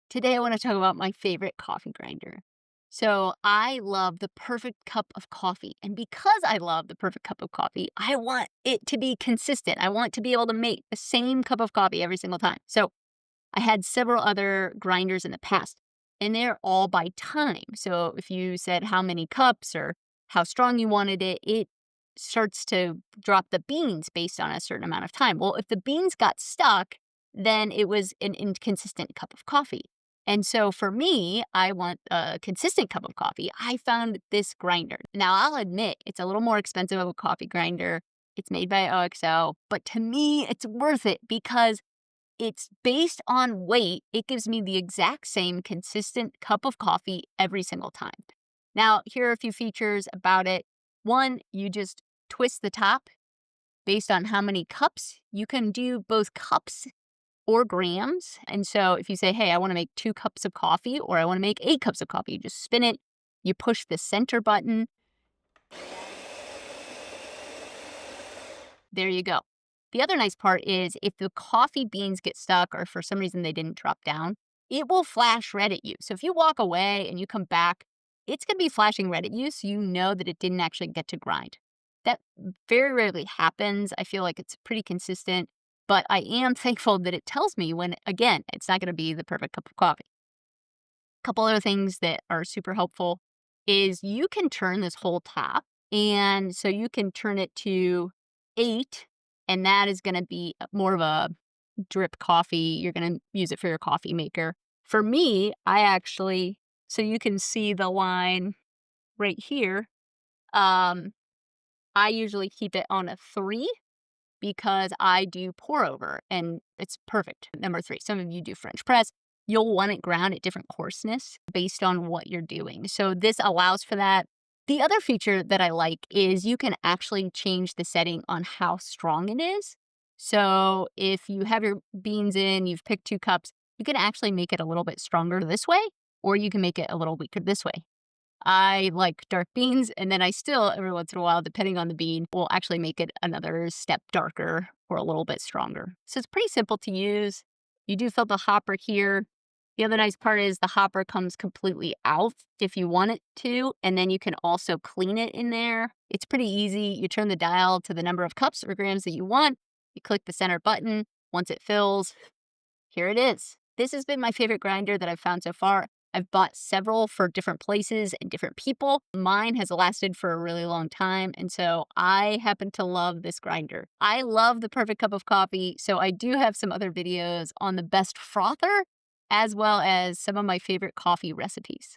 Today, I want to talk about my favorite coffee grinder. So, I love the perfect cup of coffee. And because I love the perfect cup of coffee, I want it to be consistent. I want to be able to make the same cup of coffee every single time. So, I had several other grinders in the past, and they're all by time. So, if you said how many cups or how strong you wanted it, it starts to drop the beans based on a certain amount of time. Well, if the beans got stuck, then it was an inconsistent cup of coffee. And so for me, I want a consistent cup of coffee. I found this grinder. Now, I'll admit it's a little more expensive of a coffee grinder. It's made by OXO, but to me, it's worth it because it's based on weight. It gives me the exact same consistent cup of coffee every single time. Now, here are a few features about it. One, you just twist the top based on how many cups. You can do both cups or grams. And so if you say, hey, I want to make 2 cups of coffee or I want to make 8 cups of coffee, you just spin it, you push the center button. There you go. The other nice part is if the coffee beans get stuck or for some reason they didn't drop down, it will flash red at you. So if you walk away and you come back, it's going to be flashing red at you so you know that it didn't actually get to grind. That very rarely happens. I feel like it's pretty consistent, but I am thankful that it tells me when, again, it's not going to be the perfect cup of coffee. A couple other things that are super helpful is you can turn this whole top. And so you can turn it to 8, and that is going to be more of a drip coffee. You're going to use it for your coffee maker. For me, so you can see the line right here. I usually keep it on a 3 because I do pour over and it's perfect. Number 3, some of you do French press. You'll want it ground at different coarseness based on what you're doing. So this allows for that. The other feature that I like is you can actually change the setting on how strong it is. So if you have your beans in, you've picked 2 cups, you can actually make it a little bit stronger this way, or you can make it a little weaker this way. I like dark beans, and then I still, every once in a while, depending on the bean, will actually make it another step darker or a little bit stronger. So it's pretty simple to use. You do fill the hopper here. The other nice part is the hopper comes completely out if you want it to, and then you can also clean it in there. It's pretty easy. You turn the dial to the number of cups or grams that you want. You click the center button. Once it fills, here it is. This has been my favorite grinder that I've found so far. I've bought several for different places and different people. Mine has lasted for a really long time, and so I happen to love this grinder. I love the perfect cup of coffee, so I do have some other videos on the best frother as well as some of my favorite coffee recipes.